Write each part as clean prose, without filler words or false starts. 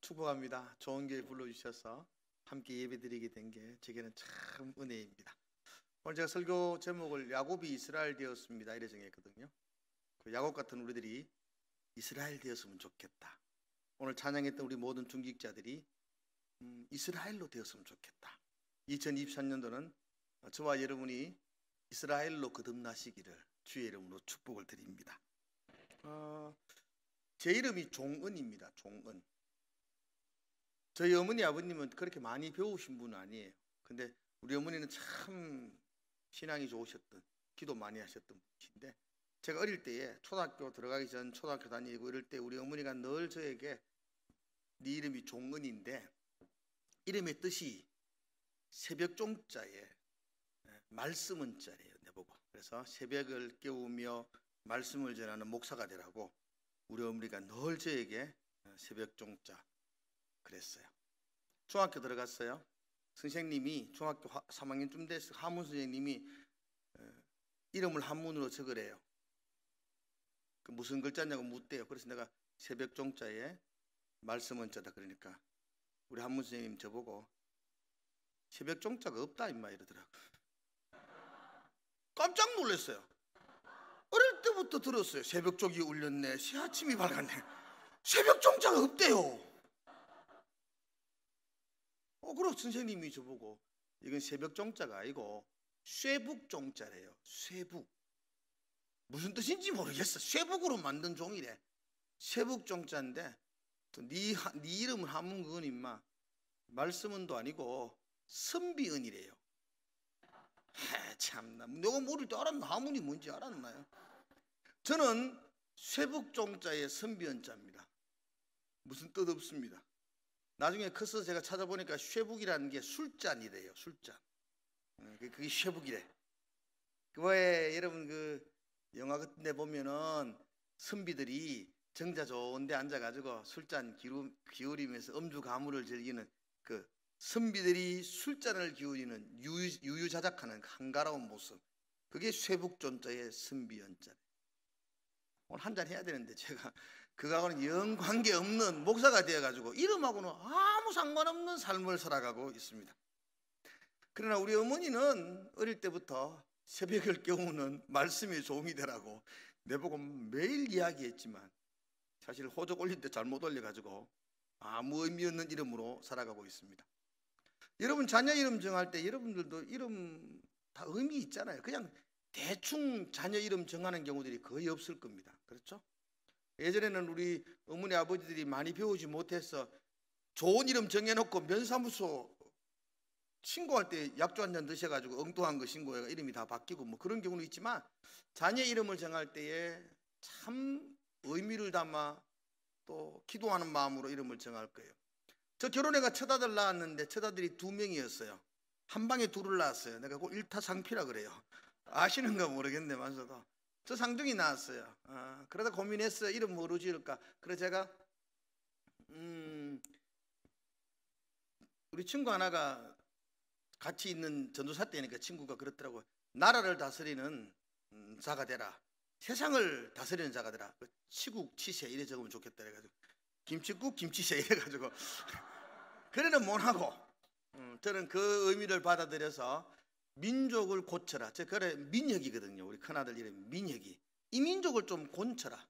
축복합니다. 좋은 교회 불러주셔서 함께 예배드리게 된 게 제게는 참 은혜입니다. 오늘 제가 설교 제목을 야곱이 이스라엘 되었습니다 이래 정했거든요. 그 야곱 같은 우리들이 이스라엘 되었으면 좋겠다. 오늘 찬양했던 우리 모든 중직자들이 이스라엘로 되었으면 좋겠다. 2023년도는 저와 여러분이 이스라엘로 거듭나시기를 주의 이름으로 축복을 드립니다. 제 이름이 종은입니다. 종은. 저희 어머니 아버님은 그렇게 많이 배우신 분은 아니에요. 근데 우리 어머니는 참 신앙이 좋으셨던, 기도 많이 하셨던 분이신데, 제가 어릴 때에 초등학교 들어가기 전 초등학교 다니고 이럴 때 우리 어머니가 늘 저에게 네 이름이 종은인데 이름의 뜻이 새벽종자에 말씀은 자래요. 내보고. 그래서 새벽을 깨우며 말씀을 전하는 목사가 되라고 우리 어머니가 늘 저에게 새벽종자 그랬어요. 중학교 들어갔어요. 선생님이 중학교 3학년쯤 돼서 한문 선생님이 이름을 한문으로 적으래요. 그 무슨 글자냐고 묻대요. 그래서 내가 새벽종자에 말씀은 자다 그러니까 우리 한문 선생님 저보고 새벽종자가 없다 임마 이러더라고. 깜짝 놀랐어요. 어릴 때부터 들었어요. 새벽종이 울렸네, 새아침이 밝았네. 새벽종자가 없대요. 그럼 선생님이 저보고 이건 새벽종자가 아니고 쇠북종자래요. 쇠북. 무슨 뜻인지 모르겠어. 쇠북으로 만든 종이래. 쇠북종자인데 또 네 이름은 한문근 임마. 말씀은도 아니고 선비은이래요. 참나, 내가 모를 때 알았나? 한문이 뭔지 알았나요? 저는 쇠북종자의 선비은자입니다. 무슨 뜻 없습니다. 나중에 커서 제가 찾아보니까 쇠북이라는 게 술잔이래요. 술잔. 그게 쇠북이래. 왜 여러분 그 영화 같은 데 보면은 선비들이 정자 좋은 데 앉아가지고 술잔 기울이면서 음주 가무를 즐기는 그 선비들이 술잔을 기울이는 유유자적하는 한가로운 모습, 그게 쇠북종자의 선비연자래. 오늘 한잔 해야 되는데 제가 그거하고는 영 관계없는 목사가 되어가지고 이름하고는 아무 상관없는 삶을 살아가고 있습니다. 그러나 우리 어머니는 어릴 때부터 새벽을 깨우는 말씀의 종이 되라고 내보고 매일 이야기했지만 사실 호적 올릴 때 잘못 올려가지고 아무 의미 없는 이름으로 살아가고 있습니다. 여러분 자녀 이름 정할 때 여러분들도 이름 다 의미 있잖아요. 그냥 대충 자녀 이름 정하는 경우들이 거의 없을 겁니다. 그렇죠? 예전에는 우리 어머니 아버지들이 많이 배우지 못해서 좋은 이름 정해놓고 면사무소 신고할 때 약주 한 잔 드셔가지고 엉뚱한 거 신고해가 이름이 다 바뀌고 뭐 그런 경우는 있지만 자녀 이름을 정할 때에 참 의미를 담아 또 기도하는 마음으로 이름을 정할 거예요. 저 결혼해가 첫아들 낳았는데 첫아들이 2명이었어요. 한 방에 둘을 낳았어요. 내가 그 일타상피라 그래요. 아시는가 모르겠네. 만서도 저 상중이 나왔어요. 그러다 고민했어요. 이름 뭐로 지을까? 그래서 제가 우리 친구 하나가 같이 있는 전도사 때니까 친구가 그렇더라고요. 나라를 다스리는 자가 되라. 세상을 다스리는 자가 되라. 치국 치세 이래 적으면 좋겠다 해가지고 김치국 김치세 이래가지고 그래는 못하고 저는 그 의미를 받아들여서 민족을 고쳐라. 저 그래 민혁이거든요. 우리 큰아들 이름이 민혁이. 이 민족을 좀 곤쳐라.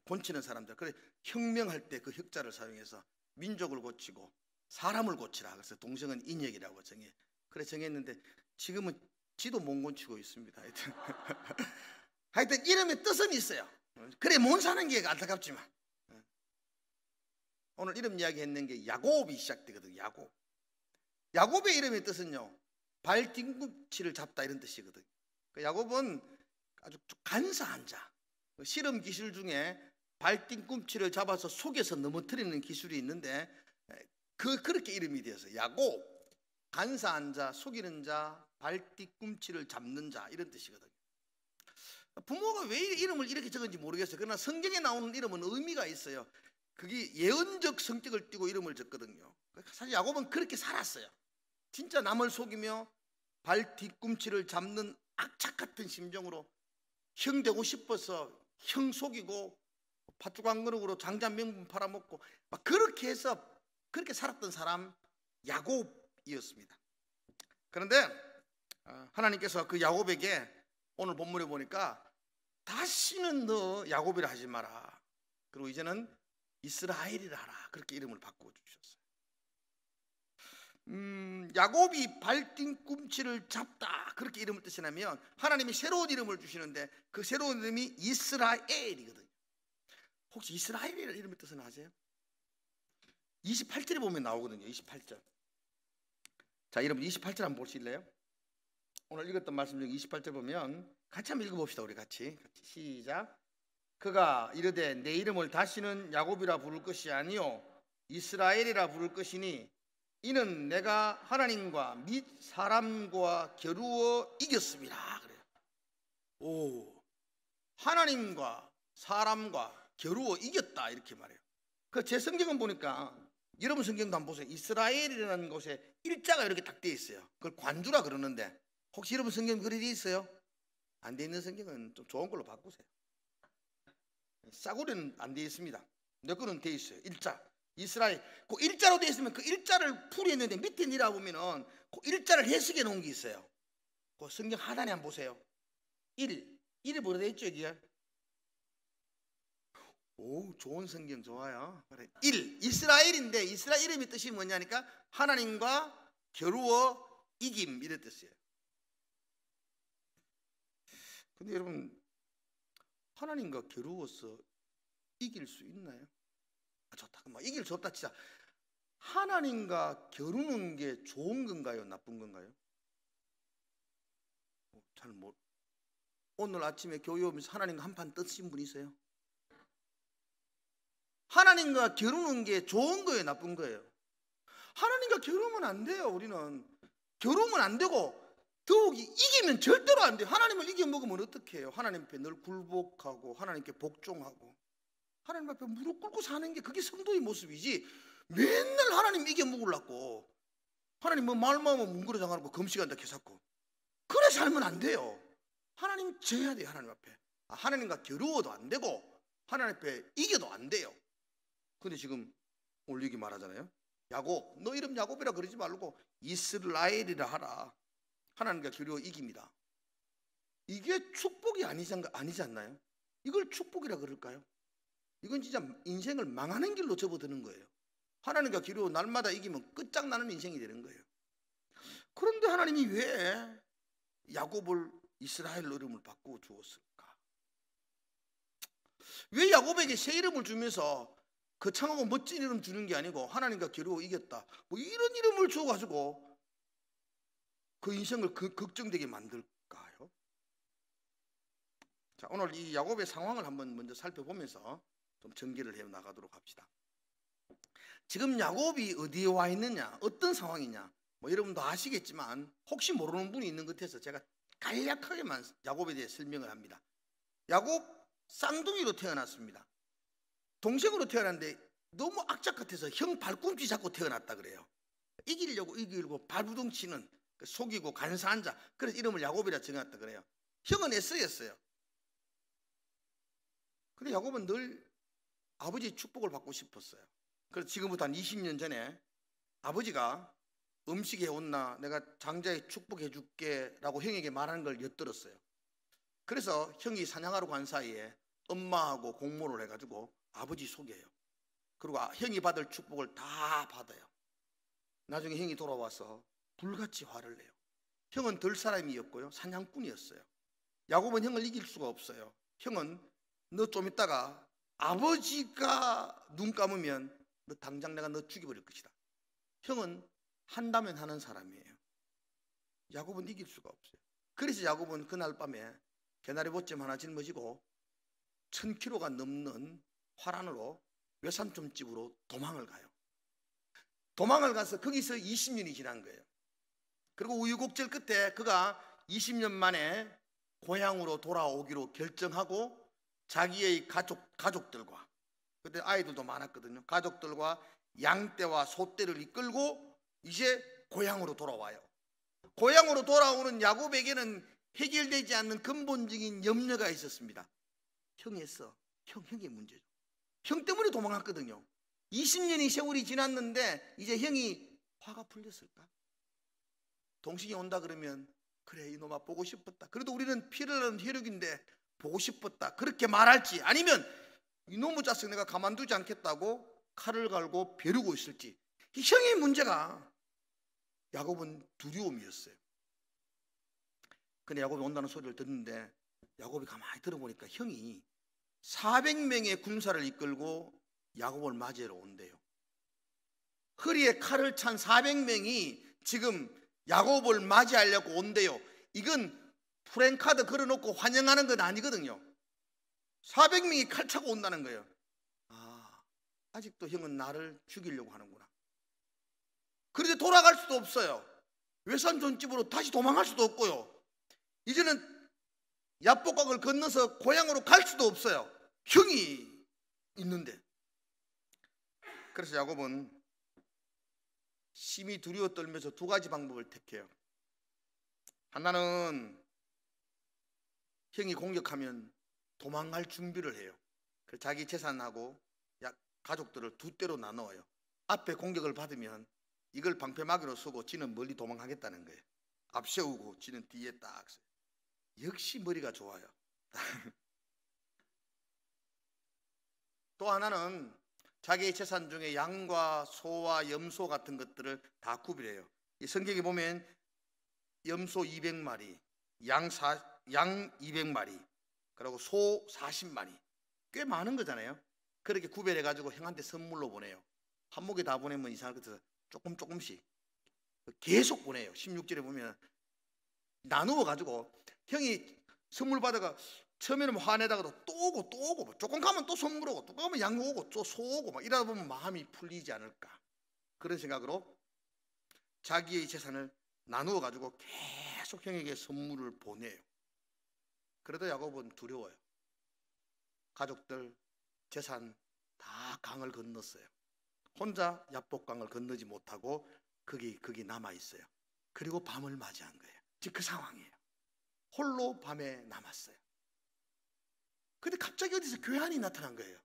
곤치는 사람들. 그래 혁명할 때 그 혁자를 사용해서 민족을 고치고 사람을 고치라. 그래서 동성은 인혁이라고 정해. 그래 정했는데 지금은 지도 못 고치고 있습니다. 하여튼 이름의 뜻은 있어요. 그래 못 사는 게 안타깝지만 오늘 이름 이야기 했는 게 야곱이 시작되거든요. 야곱의 이름의 뜻은요 발 뒤꿈치를 잡다 이런 뜻이거든요. 야곱은 아주 간사한 자. 씨름 기술 중에 발 뒤꿈치를 잡아서 속에서 넘어뜨리는 기술이 있는데 그렇게 이름이 되었어요. 야곱, 간사한 자, 속이는 자, 발 뒤꿈치를 잡는 자 이런 뜻이거든요. 부모가 왜 이름을 이렇게 적은지 모르겠어요. 그러나 성경에 나오는 이름은 의미가 있어요. 그게 예언적 성격을 띠고 이름을 적거든요. 사실 야곱은 그렇게 살았어요. 진짜 남을 속이며 발 뒤꿈치를 잡는 악착 같은 심정으로 형 되고 싶어서 형 속이고 팥죽 한 그릇으로 장자 명분 팔아먹고 막 그렇게 해서 그렇게 살았던 사람 야곱이었습니다. 그런데 하나님께서 그 야곱에게 오늘 본문에 보니까 다시는 너 야곱이라 하지 마라. 그리고 이제는 이스라엘이라 하라. 그렇게 이름을 바꿔주셨어요. 야곱이 발뒤꿈치를 잡다 그렇게 이름을 뜻이냐면 하나님이 새로운 이름을 주시는데 그 새로운 이름이 이스라엘이거든요. 혹시 이스라엘이라는 이름의 뜻은 아세요? 28절에 보면 나오거든요. 28절. 자, 여러분 28절 한번 보실래요? 오늘 읽었던 말씀 중에 28절 보면 같이 한번 읽어봅시다. 우리 같이 시작. 그가 이르되 내 이름을 다시는 야곱이라 부를 것이 아니요 이스라엘이라 부를 것이니 이는 내가 하나님과 및 사람과 겨루어 이겼습니다. 그래요. 오, 하나님과 사람과 겨루어 이겼다 이렇게 말해요. 그 제 성경은 보니까 여러분 성경도 한번 보세요. 이스라엘이라는 곳에 일자가 이렇게 딱 돼 있어요. 그걸 관주라 그러는데 혹시 여러분 성경 그리 돼 있어요? 안 돼 있는 성경은 좀 좋은 걸로 바꾸세요. 싸구려는 안 돼 있습니다. 내 거는 돼 있어요. 일자. 이스라엘. 그 일자로 돼 있으면 그 일자를 풀이했는데 밑에 니라 보면은 그 일자를 해석해 놓은 게 있어요. 그 성경 하단에 한번 보세요. 1이 뭐라 돼 있죠, 여기에? 오, 좋은 성경 좋아요. 그래. 1. 이스라엘인데 이스라엘 이름의 뜻이 뭐냐니까 하나님과 겨루어 이김 이런 뜻이에요. 근데 여러분 하나님과 겨루어서 이길 수 있나요? 좋다. 이길 수 없다 치자. 하나님과 겨루는 게 좋은 건가요? 나쁜 건가요? 잘 모르. 오늘 아침에 교회 오면서 하나님과 한판 뜨신 분 있어요? 하나님과 겨루는 게 좋은 거예요? 나쁜 거예요? 하나님과 겨루면 안 돼요. 우리는 겨루면 안 되고 더욱이 이기면 절대로 안 돼요. 하나님을 이겨먹으면 어떻게 해요? 하나님 앞에 늘 굴복하고 하나님께 복종하고 하나님 앞에 무릎 꿇고 사는 게 그게 성도의 모습이지. 맨날 하나님 이겨먹으려고 하나님 뭐 말만 하면 문그러 장하고 금식한다 개사고 그래 살면 안 돼요. 하나님 져야 돼요. 하나님 앞에. 하나님과 겨루어도 안 되고 하나님 앞에 이겨도 안 돼요. 근데 지금 오늘 여기 말하잖아요. 야곱, 너 이름 야곱이라 그러지 말고 이스라엘이라 하라. 하나님과 겨루어 이깁니다. 이게 축복이 아니지 않나요? 이걸 축복이라 그럴까요? 이건 진짜 인생을 망하는 길로 접어드는 거예요. 하나님과 겨루어 날마다 이기면 끝장나는 인생이 되는 거예요. 그런데 하나님이 왜 야곱을 이스라엘 이름을 바꾸어 주었을까? 왜 야곱에게 새 이름을 주면서 거창하고 멋진 이름 주는 게 아니고 하나님과 겨루어 이겼다 뭐 이런 이름을 줘가지고 그 인생을 걱정되게 만들까요? 자, 오늘 이 야곱의 상황을 한번 먼저 살펴보면서 좀 전개를 해 나가도록 합시다. 지금 야곱이 어디에 와 있느냐, 어떤 상황이냐, 뭐 여러분도 아시겠지만 혹시 모르는 분이 있는 것 같아서 제가 간략하게만 야곱에 대해 설명을 합니다. 야곱 쌍둥이로 태어났습니다. 동생으로 태어났는데 너무 악착 같아서 형 발꿈치 잡고 태어났다 그래요. 이기려고 발부둥치는 속이고 간사한 자, 그래서 이름을 야곱이라 정했다 그래요. 형은 에서였어요. 근데 야곱은 늘 아버지의 축복을 받고 싶었어요. 그래서 지금부터 한 20년 전에 아버지가 음식에 온나 내가 장자의 축복해 줄게 라고 형에게 말하는 걸 엿들었어요. 그래서 형이 사냥하러 간 사이에 엄마하고 공모를 해가지고 아버지 속여요. 그리고 형이 받을 축복을 다 받아요. 나중에 형이 돌아와서 불같이 화를 내요. 형은 들 사람이었고요, 사냥꾼이었어요. 야곱은 형을 이길 수가 없어요. 형은 너 좀 있다가 아버지가 눈 감으면 너 당장 내가 너 죽여버릴 것이다. 형은 한다면 하는 사람이에요. 야곱은 이길 수가 없어요. 그래서 야곱은 그날 밤에 개나리 보쯤 하나 짊어지고 1000km가 넘는 화란으로 외삼촌집으로 도망을 가요. 도망을 가서 거기서 20년이 지난 거예요. 그리고 우유곡절 끝에 그가 20년 만에 고향으로 돌아오기로 결정하고 자기의 가족들과, 그때 아이들도 많았거든요. 가족들과 양떼와 소떼를 이끌고 이제 고향으로 돌아와요. 고향으로 돌아오는 야곱에게는 해결되지 않는 근본적인 염려가 있었습니다. 형의 문제죠. 형 때문에 도망갔거든요. 20년이 세월이 지났는데 이제 형이 화가 풀렸을까? 동식이 온다 그러면 그래 이놈아 보고 싶었다. 그래도 우리는 피를 나는 혈육인데 보고 싶었다. 그렇게 말할지, 아니면 이놈의 자식 내가 가만두지 않겠다고 칼을 갈고 벼르고 있을지. 이 형의 문제가 야곱은 두려움이었어요. 근데 야곱이 온다는 소리를 듣는데 야곱이 가만히 들어보니까 형이 400명의 군사를 이끌고 야곱을 맞이하러 온대요. 허리에 칼을 찬 400명이 지금 야곱을 맞이하려고 온대요. 이건 프랜카드 걸어놓고 환영하는 건 아니거든요. 400명이 칼 차고 온다는 거예요. 아직도 형은 나를 죽이려고 하는구나. 그런데 돌아갈 수도 없어요. 외삼촌 집으로 다시 도망갈 수도 없고요. 이제는 야복강을 건너서 고향으로 갈 수도 없어요. 형이 있는데. 그래서 야곱은 심히 두려워 떨면서 두 가지 방법을 택해요. 하나는 형이 공격하면 도망갈 준비를 해요. 그래서 자기 재산하고 가족들을 두 대로 나누어요. 앞에 공격을 받으면 이걸 방패막이로 쓰고 지는 멀리 도망가겠다는 거예요. 앞세우고 지는 뒤에 딱. 역시 머리가 좋아요. 또 하나는 자기의 재산 중에 양과 소와 염소 같은 것들을 다 구별해요. 이 성경에 보면 염소 200마리, 양 200마리, 그리고 소 40마리, 꽤 많은 거잖아요. 그렇게 구별해 가지고 형한테 선물로 보내요. 한 목에 다 보내면 이상할 것 같아서 조금씩 계속 보내요. 16절에 보면 나누어 가지고 형이 선물 받아가 처음에는 화내다가도 또 오고 조금 가면 또 선물 오고 또 가면 양 오고 또 소 오고 막 이러다 보면 마음이 풀리지 않을까, 그런 생각으로 자기의 재산을 나누어 가지고 계속 형에게 선물을 보내요. 그래도 야곱은 두려워요. 가족들 재산 다 강을 건넜어요. 혼자 야복강을 건너지 못하고 거기 남아 있어요. 그리고 밤을 맞이한 거예요. 지금 그 상황이에요. 홀로 밤에 남았어요. 근데 갑자기 어디서 교환이 나타난 거예요.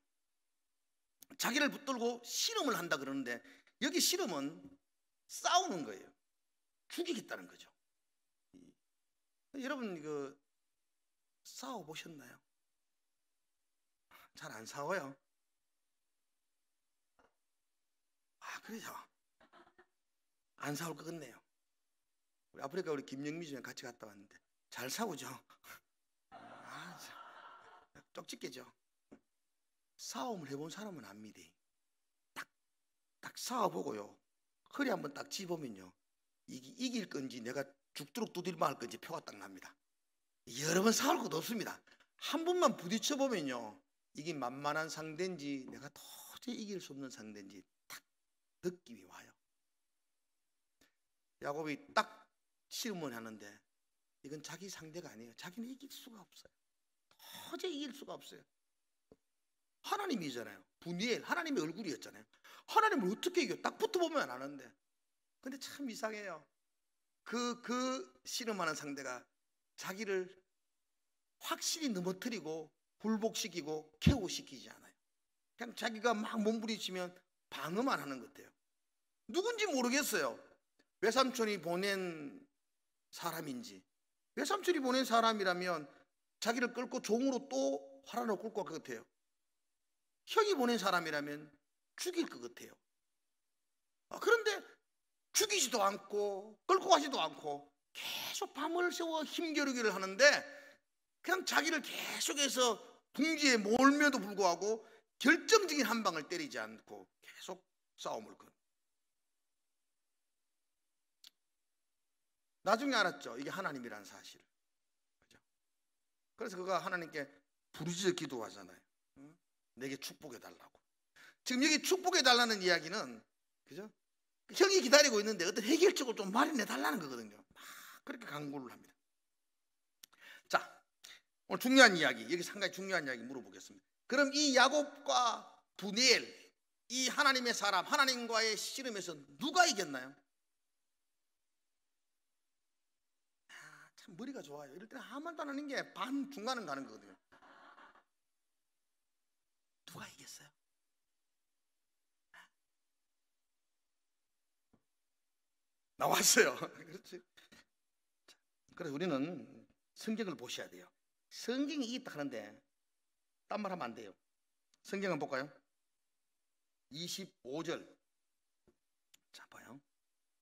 자기를 붙들고 씨름을 한다 그러는데 여기 씨름은 싸우는 거예요. 죽이겠다는 거죠. 여러분 이거 싸워 보셨나요? 잘 안 싸워요. 그래요. 안 싸울 것 같네요. 우리 아프리카 우리 김영미 중에 같이 갔다 왔는데 잘 싸우죠. 쪽집게죠. 싸움을 해본 사람은 압니다. 딱 싸워보고요, 허리 한번 딱 집으면요, 이길 건지 내가 죽도록 두들겨 맞을 건지 표가 딱 납니다. 여러 번 싸울 것도 없습니다. 한 번만 부딪혀 보면요, 이게 만만한 상대인지 내가 도저히 이길 수 없는 상대인지 딱 느낌이 와요. 야곱이 딱 씨름을 하는데 이건 자기 상대가 아니에요. 자기는 이길 수가 없어요. 도저히 이길 수가 없어요. 하나님이잖아요. 분이엘, 하나님의 얼굴이었잖아요. 하나님을 어떻게 이겨? 딱 붙어보면 아는데. 근데 참 이상해요. 그 씨름하는 상대가 자기를 확실히 넘어뜨리고 굴복시키고 KO시키지 않아요. 그냥 자기가 막 몸부림치면 방어만 하는 것 같아요. 누군지 모르겠어요. 외삼촌이 보낸 사람인지. 외삼촌이 보낸 사람이라면 자기를 끌고 종으로 또 화란으로 끌고 갈 것 같아요. 형이 보낸 사람이라면 죽일 것 같아요. 그런데 죽이지도 않고 끌고 가지도 않고 계속 밤을 새워 힘겨루기를 하는데 그냥 자기를 계속해서 궁지에 몰며도 불구하고 결정적인 한 방을 때리지 않고 계속 싸움을 건. 나중에 알았죠. 이게 하나님이라는 사실을. 그래서 그가 하나님께 부르짖어 기도하잖아요. 내게 축복해 달라고. 지금 여기 축복해 달라는 이야기는, 그죠? 형이 기다리고 있는데 어떤 해결책을 좀 마련해 달라는 거거든요. 막 그렇게 간구를 합니다. 자, 오늘 중요한 이야기, 여기 한 가지 중요한 이야기 물어보겠습니다. 그럼 이 야곱과 분이엘, 이 하나님의 사람, 하나님과의 씨름에서 누가 이겼나요? 참 머리가 좋아요. 이럴 때는 아무 말도 안 하는 게 반 중간은 가는 거거든요. 누가 이겼어요? 나왔어요. 그렇지. 그래서 우리는 성경을 보셔야 돼요. 성경이 이겼다 하는데 딴 말 하면 안 돼요. 성경 한번 볼까요? 25절. 자, 봐요.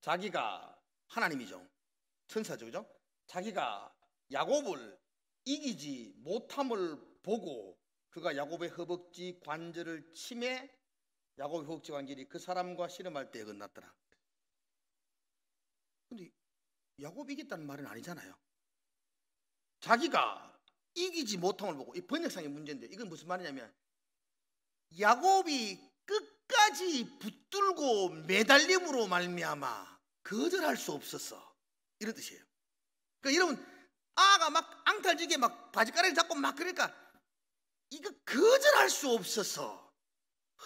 자기가 하나님이죠. 천사죠, 그죠? 자기가 야곱을 이기지 못함을 보고 그가 야곱의 허벅지 관절을 치매 야곱의 허벅지 관절이 그 사람과 씨름할 때 어긋났더라. 근데 야곱이 이겼다는 말은 아니잖아요. 자기가 이기지 못함을 보고, 이 번역상의 문제인데 이건 무슨 말이냐면 야곱이 끝까지 붙들고 매달림으로 말미암아 거절할 수 없었어, 이런 뜻이에요. 그러니까 여러분, 아가 막 앙탈지게 막 바지가락을 잡고 막 그러니까 이거 거절할 수 없어서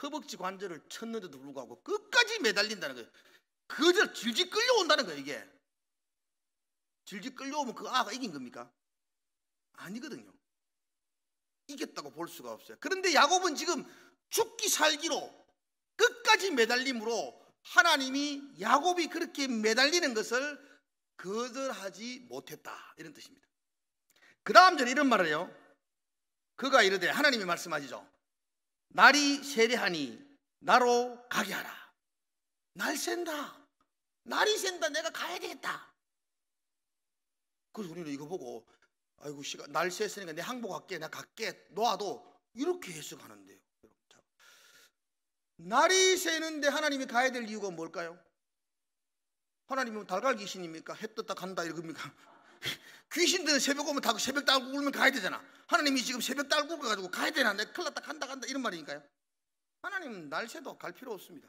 허벅지 관절을 쳤는데도 불구하고 끝까지 매달린다는 거예요. 거절, 질질 끌려온다는 거예요. 이게 질질 끌려오면 그 아가 이긴 겁니까? 아니거든요. 이겼다고 볼 수가 없어요. 그런데 야곱은 지금 죽기 살기로 끝까지 매달림으로 하나님이 야곱이 그렇게 매달리는 것을 거절하지 못했다, 이런 뜻입니다. 그 다음 절에 이런 말을 해요. 그가 이르되, 하나님이 말씀하시죠. 날이 세례하니 나로 가게 하라. 날 샌다, 날이 샌다, 내가 가야 되겠다. 그래서 우리는 이거 보고 아이고 시간 날 샜으니까 내 항복할게, 내가 갈게, 놓아도 이렇게 해석하는데요. 날이 새는데 하나님이 가야 될 이유가 뭘까요? 하나님은 달걀 귀신입니까? 해 떴다 간다 이겁니까? 귀신들은 새벽 오면 다 새벽 딸고 울면 가야 되잖아. 하나님이 지금 새벽 딸고 가지고 가야 되나? 내가 큰일 났다 간다 이런 말이니까요. 하나님은 날 새도 갈 필요 없습니다.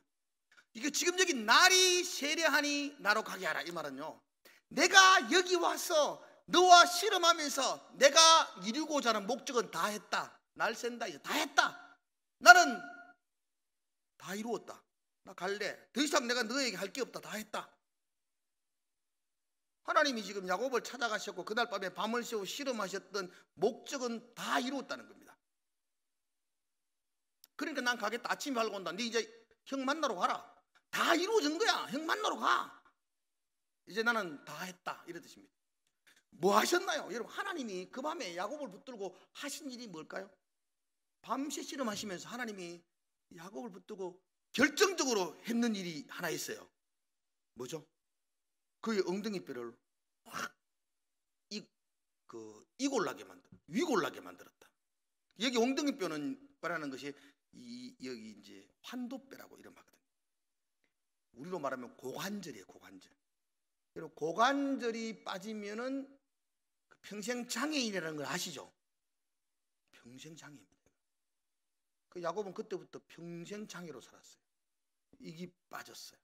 이게 지금 여기 날이 세례하니 나로 가게 하라, 이 말은요, 내가 여기 와서 너와 씨름하면서 내가 이루고자 하는 목적은 다 했다. 날 샌다, 이제 다 했다. 나는 다 이루었다. 나 갈래. 더 이상 내가 너에게 할 게 없다. 다 했다. 하나님이 지금 야곱을 찾아가셨고 그날 밤에 밤을 새워 씨름하셨던 목적은 다 이루었다는 겁니다. 그러니까 난 가겠다. 아침에 알고 온다. 네 이제 형 만나러 가라. 다 이루어진 거야. 형 만나러 가. 이제 나는 다 했다, 이런 뜻입니다. 뭐 하셨나요? 여러분, 하나님이 그 밤에 야곱을 붙들고 하신 일이 뭘까요? 밤새 씨름하시면서 하나님이 야곱을 붙들고 결정적으로 했는 일이 하나 있어요. 뭐죠? 그의 엉덩이뼈를 확 이골나게 위골나게 만들었다. 여기 엉덩이뼈는 말하는 것이 여기 이제 환도뼈라고 이런 말거든요. 우리로 말하면 고관절이에요, 고관절. 여러분, 고관절이 빠지면은 평생 장애인이라는 걸 아시죠? 평생 장애입니다. 그 야곱은 그때부터 평생 장애로 살았어요. 이게 빠졌어요.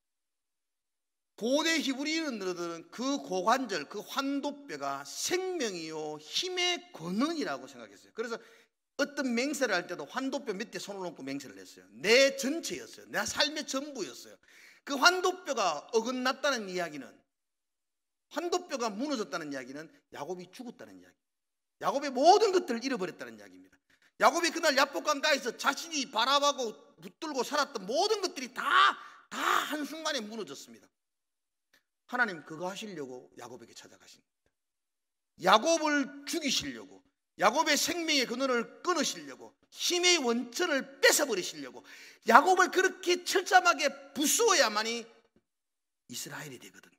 고대 히브리인들은 그 고관절, 그 환도뼈가 생명이요 힘의 근원이라고 생각했어요. 그래서 어떤 맹세를 할 때도 환도뼈 밑에 손을 얹고 맹세를 했어요. 내 전체였어요. 내 삶의 전부였어요. 그 환도뼈가 어긋났다는 이야기는, 환도뼈가 무너졌다는 이야기는 야곱이 죽었다는 이야기, 야곱의 모든 것들을 잃어버렸다는 이야기입니다. 야곱이 그날 야복강가에서 자신이 바라보고 붙들고 살았던 모든 것들이 다 한순간에 무너졌습니다. 하나님 그거 하시려고 야곱에게 찾아가신 겁니다. 야곱을 죽이시려고, 야곱의 생명의 근원을 끊으시려고, 힘의 원천을 뺏어버리시려고 야곱을 그렇게 철저하게 부수어야만이 이스라엘이 되거든요.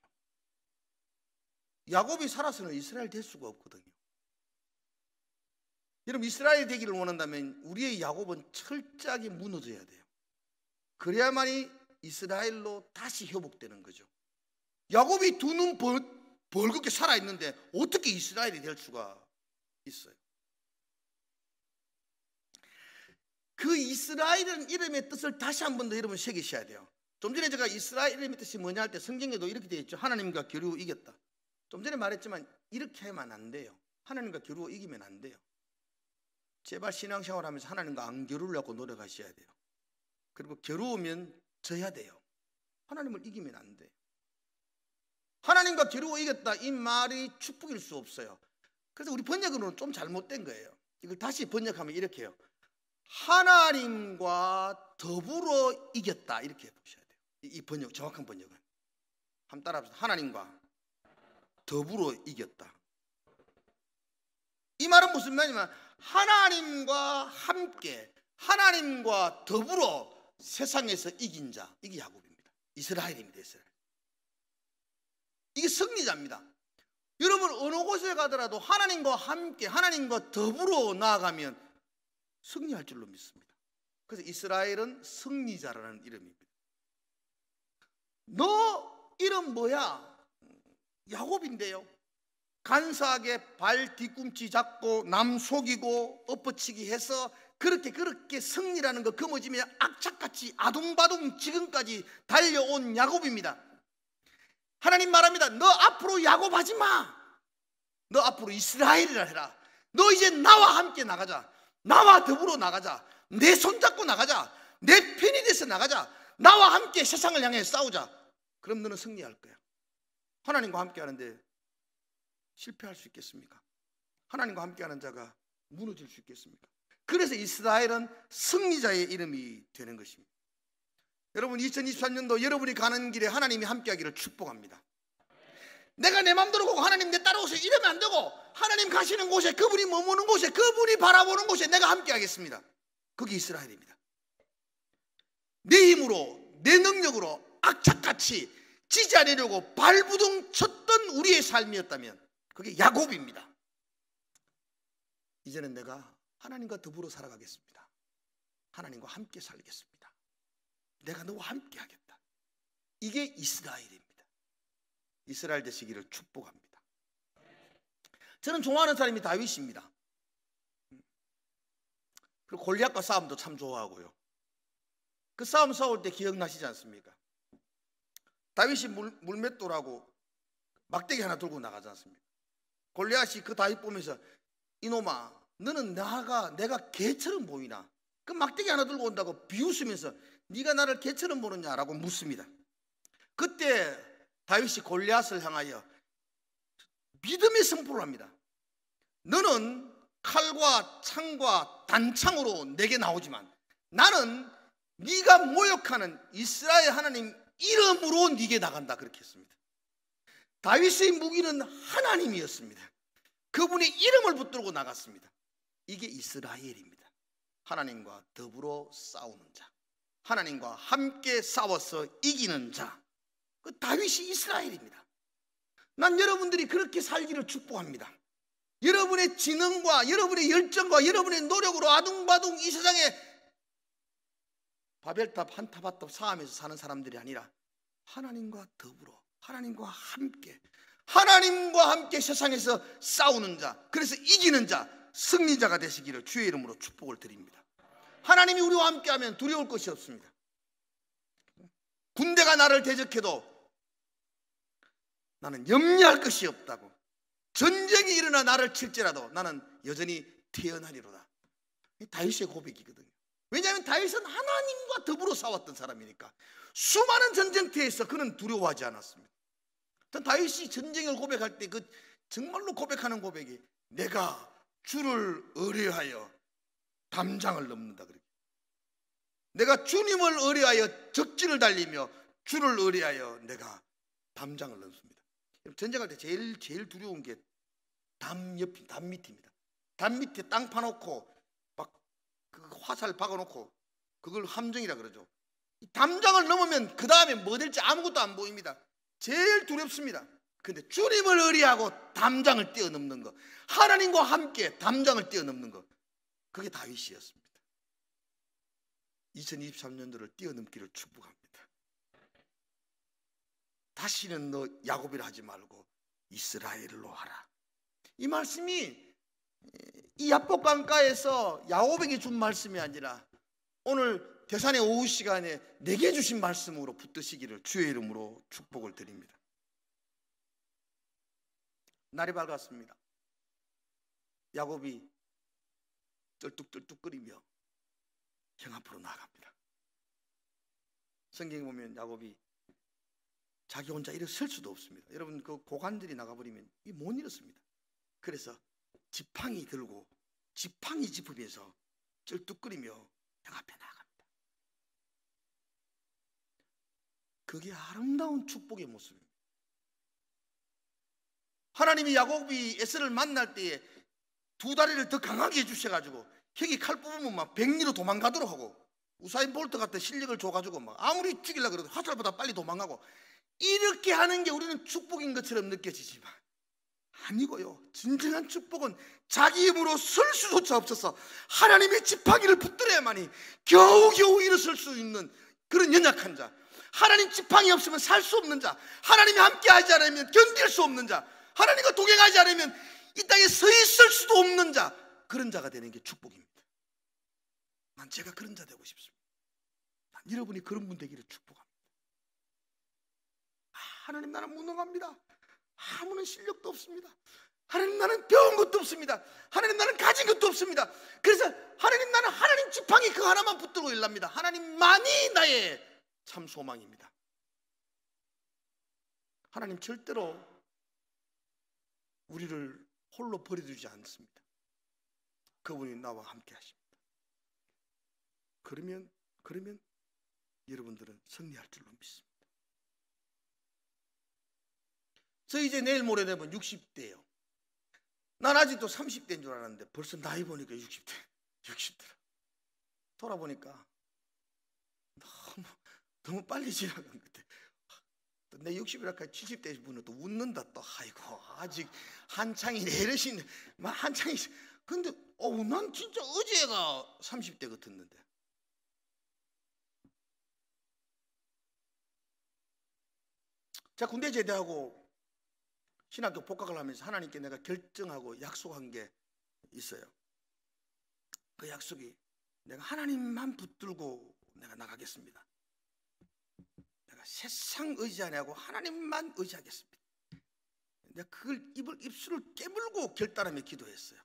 야곱이 살아서는 이스라엘 될 수가 없거든요. 여러분, 이스라엘 되기를 원한다면 우리의 야곱은 철저하게 무너져야 돼요. 그래야만이 이스라엘로 다시 회복되는 거죠. 야곱이 두 눈 벌겋게 살아있는데 어떻게 이스라엘이 될 수가 있어요? 그 이스라엘이라는 이름의 뜻을 다시 한 번 더 여러분 새기셔야 돼요. 좀 전에 제가 이스라엘 이름의 뜻이 뭐냐 할 때 성경에도 이렇게 되어 있죠. 하나님과 겨루어 이겼다. 좀 전에 말했지만 이렇게 하면 안 돼요. 하나님과 겨루어 이기면 안 돼요. 제발 신앙생활 하면서 하나님과 안 겨루려고 노력하셔야 돼요. 그리고 겨루면 져야 돼요. 하나님을 이기면 안 돼요. 하나님과 겨루어 이겼다, 이 말이 축복일 수 없어요. 그래서 우리 번역으로는 좀 잘못된 거예요. 이걸 다시 번역하면 이렇게 해요. 하나님과 더불어 이겼다, 이렇게 보셔야 돼요. 이 번역, 정확한 번역은 한번 따라합시다. 하나님과 더불어 이겼다. 이 말은 무슨 말이냐면 하나님과 함께, 하나님과 더불어 세상에서 이긴 자, 이게 야곱입니다. 이스라엘입니다. 이스라엘. 이게 승리자입니다. 여러분 어느 곳에 가더라도 하나님과 함께, 하나님과 더불어 나아가면 승리할 줄로 믿습니다. 그래서 이스라엘은 승리자라는 이름입니다. 너 이름 뭐야? 야곱인데요. 간사하게 발 뒤꿈치 잡고 남 속이고 엎어치기 해서 그렇게 승리라는 거 거머쥐며 악착같이 아둥바둥 지금까지 달려온 야곱입니다. 하나님 말합니다. 너 앞으로 야곱하지 마. 너 앞으로 이스라엘이라 해라. 너 이제 나와 함께 나가자. 나와 더불어 나가자. 내 손잡고 나가자. 내 편이 돼서 나가자. 나와 함께 세상을 향해 싸우자. 그럼 너는 승리할 거야. 하나님과 함께 하는데 실패할 수 있겠습니까? 하나님과 함께 하는 자가 무너질 수 있겠습니까? 그래서 이스라엘은 승리자의 이름이 되는 것입니다. 여러분 2023년도 여러분이 가는 길에 하나님이 함께 하기를 축복합니다. 내가 내 맘대로 가고 하나님 내 따라오세요 이러면 안 되고, 하나님 가시는 곳에, 그분이 머무는 곳에, 그분이 바라보는 곳에 내가 함께 하겠습니다. 그게 이스라엘입니다. 내 힘으로, 내 능력으로 악착같이 지지 않으려고 발부둥 쳤던 우리의 삶이었다면 그게 야곱입니다. 이제는 내가 하나님과 더불어 살아가겠습니다. 하나님과 함께 살겠습니다. 내가 너와 함께 하겠다. 이게 이스라엘입니다. 이스라엘 되시기를 축복합니다. 저는 좋아하는 사람이 다윗입니다. 그리고 골리앗과 싸움도 참 좋아하고요. 그 싸움 싸울 때 기억나시지 않습니까? 다윗이 물맷돌하고 막대기 하나 들고 나가지 않습니까? 골리앗이 그 다윗 보면서 이놈아 너는 내가 개처럼 보이나? 그 막대기 하나 들고 온다고 비웃으면서 네가 나를 개처럼 보느냐라고 묻습니다. 그때 다윗이 골리앗을 향하여 믿음의 선포를 합니다. 너는 칼과 창과 단창으로 내게 나오지만 나는 네가 모욕하는 이스라엘 하나님 이름으로 네게 나간다. 그렇게 했습니다. 다윗의 무기는 하나님이었습니다. 그분의 이름을 붙들고 나갔습니다. 이게 이스라엘입니다. 하나님과 더불어 싸우는 자, 하나님과 함께 싸워서 이기는 자, 그 다윗이 이스라엘입니다. 난 여러분들이 그렇게 살기를 축복합니다. 여러분의 지능과 여러분의 열정과 여러분의 노력으로 아둥바둥 이 세상에 바벨탑 한 탑 한 탑 쌓으면서 사는 사람들이 아니라 하나님과 더불어, 하나님과 함께 세상에서 싸우는 자, 그래서 이기는 자, 승리자가 되시기를 주의 이름으로 축복을 드립니다. 하나님이 우리와 함께하면 두려울 것이 없습니다. 군대가 나를 대적해도 나는 염려할 것이 없다고. 전쟁이 일어나 나를 칠지라도 나는 여전히 태어나리로다. 다윗의 고백이거든요. 왜냐하면 다윗은 하나님과 더불어 싸웠던 사람이니까. 수많은 전쟁터에서 그는 두려워하지 않았습니다. 다윗이 전쟁을 고백할 때 그 정말로 고백하는 고백이 내가 주를 의뢰하여 담장을 넘는다. 그렇게. 내가 주님을 의뢰하여 적진을 달리며 주를 의뢰하여 내가 담장을 넘습니다. 전쟁할 때 제일 두려운 게 담 밑입니다. 담 밑에 땅 파놓고 막 그 화살 박아놓고 그걸 함정이라 그러죠. 담장을 넘으면 그 다음에 뭐 될지 아무것도 안 보입니다. 제일 두렵습니다. 근데 주님을 의뢰하고 담장을 뛰어넘는 거, 하나님과 함께 담장을 뛰어넘는 거, 그게 다윗이었습니다. 2023년도를 뛰어넘기를 축복합니다. 다시는 너 야곱이라 하지 말고 이스라엘로 하라. 이 말씀이 이 야복강가에서 야곱에게 준 말씀이 아니라 오늘 대산의 오후 시간에 내게 주신 말씀으로 붙드시기를 주의 이름으로 축복을 드립니다. 날이 밝았습니다. 야곱이 쩔뚝쩔뚝거리며 형 앞으로 나아갑니다. 성경에 보면 야곱이 자기 혼자 일어설 수도 없습니다. 여러분 그 고관들이 나가버리면 이 못 일었습니다. 그래서 지팡이 들고 지팡이 짚으면서 쩔뚝거리며 형 앞에 나갑니다. 그게 아름다운 축복의 모습입니다. 하나님이 야곱이 에서를 만날 때에 두 다리를 더 강하게 해주셔가지고 형이 칼 뽑으면 막 백리로 도망가도록 하고, 우사인 볼트 같은 실력을 줘가지고 막 아무리 죽이려고 그래도 화살보다 빨리 도망가고, 이렇게 하는 게 우리는 축복인 것처럼 느껴지지만 아니고요. 진정한 축복은 자기 힘으로 설 수조차 없어서 하나님의 지팡이를 붙들어야만이 겨우겨우 일어설 수 있는 그런 연약한 자, 하나님 지팡이 없으면 살 수 없는 자, 하나님이 함께하지 않으면 견딜 수 없는 자, 하나님과 동행하지 않으면 이 땅에 서 있을 수도 없는 자, 그런 자가 되는 게 축복입니다. 난 제가 그런 자 되고 싶습니다. 난 여러분이 그런 분 되기를 축복합니다. 하나님, 나는 무능합니다. 아무런 실력도 없습니다. 하나님, 나는 배운 것도 없습니다. 하나님, 나는 가진 것도 없습니다. 그래서 하나님, 나는 하나님 지팡이 그 하나만 붙들고 일납니다. 하나님만이 나의 참 소망입니다. 하나님 절대로 우리를 홀로 버려두지 않습니다. 그분이 나와 함께 하십니다. 그러면 여러분들은 승리할 줄로 믿습니다. 저 이제 내일 모레 되면 60대예요. 난 아직도 30대인 줄 알았는데 벌써 나이 보니까 60대라. 돌아보니까 너무 빨리 지나간 것 같아. 내 60이랄까 70대 분은 또 웃는다 또. 아이고, 아직 한창이네 이러시네. 막 한창이. 근데 난 진짜 어제가 30대 같았는데. 제가 군대 제대하고 신학교 복학을 하면서 하나님께 내가 결정하고 약속한 게 있어요. 그 약속이 내가 하나님만 붙들고 내가 나가겠습니다. 내가 세상 의지 안 하고 하나님만 의지하겠습니다. 내가 그걸 입술을 깨물고 결단하며 기도했어요.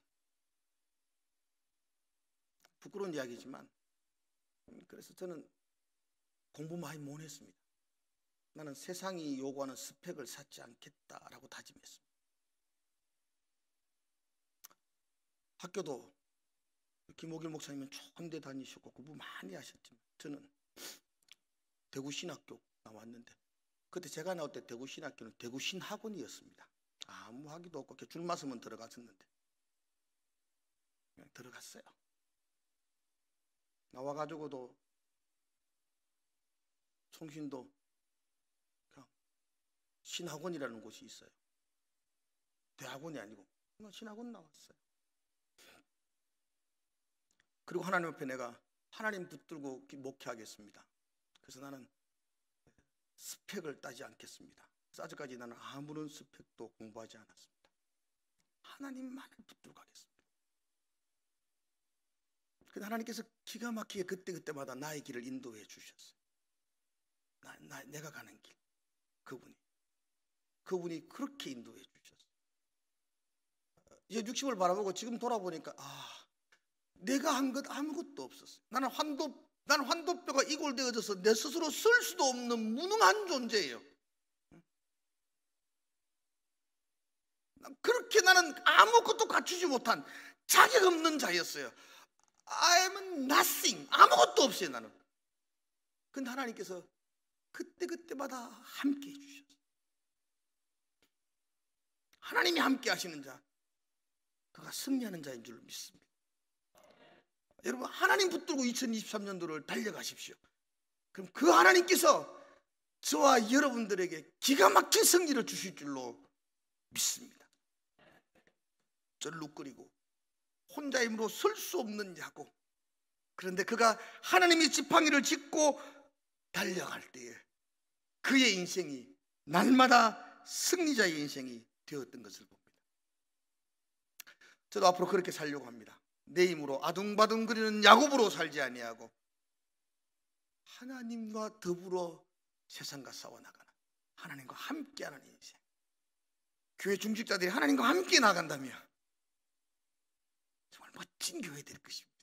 부끄러운 이야기지만 그래서 저는 공부 많이 못 했습니다. 나는 세상이 요구하는 스펙을 쌓지 않겠다라고 다짐했습니다. 학교도 김옥일 목사님은 좋은 데 다니셨고 공부 많이 하셨지만 저는 대구신학교 나왔는데, 그때 제가 나올 때 대구신학교는 대구신학원이었습니다. 아무 학위도 없고 줄 맞으면 들어갔었는데 그냥 들어갔어요. 나와가지고도 송신도 그냥 신학원이라는 곳이 있어요. 대학원이 아니고 그냥 신학원 나왔어요. 그리고 하나님 앞에 내가 하나님 붙들고 목회하겠습니다. 그래서 나는 스펙을 따지 않겠습니다. 그래서 아직까지 나는 아무런 스펙도 공부하지 않았습니다. 하나님만을 붙들고 가겠습니다. 근데 하나님께서 기가 막히게 그때마다 나의 길을 인도해 주셨어요. 내가 가는 길, 그분이 그렇게 인도해 주셨어요. 이제 60을 바라보고 지금 돌아보니까 내가 한 것 아무것도 없었어요. 나는 환도뼈가 이골되어져서 내 스스로 쓸 수도 없는 무능한 존재예요. 그렇게 나는 아무것도 갖추지 못한 자격 없는 자였어요. I'm nothing. 아무것도 없어요, 나는. 근데 하나님께서 그때마다 함께 해주셨어요. 하나님이 함께 하시는 자, 그가 승리하는 자인 줄 믿습니다. 여러분, 하나님 붙들고 2023년도를 달려가십시오. 그럼 그 하나님께서 저와 여러분들에게 기가 막힌 승리를 주실 줄로 믿습니다. 쩔룩거리고 혼자 힘으로 설 수 없는 야곱, 그런데 그가 하나님의 지팡이를 짚고 달려갈 때에 그의 인생이 날마다 승리자의 인생이 되었던 것을 봅니다. 저도 앞으로 그렇게 살려고 합니다. 내 힘으로 아둥바둥거리는 야곱으로 살지 아니하고 하나님과 더불어 세상과 싸워나가는, 하나님과 함께하는 인생. 교회 중직자들이 하나님과 함께 나간다면 정말 멋진 교회 될 것입니다.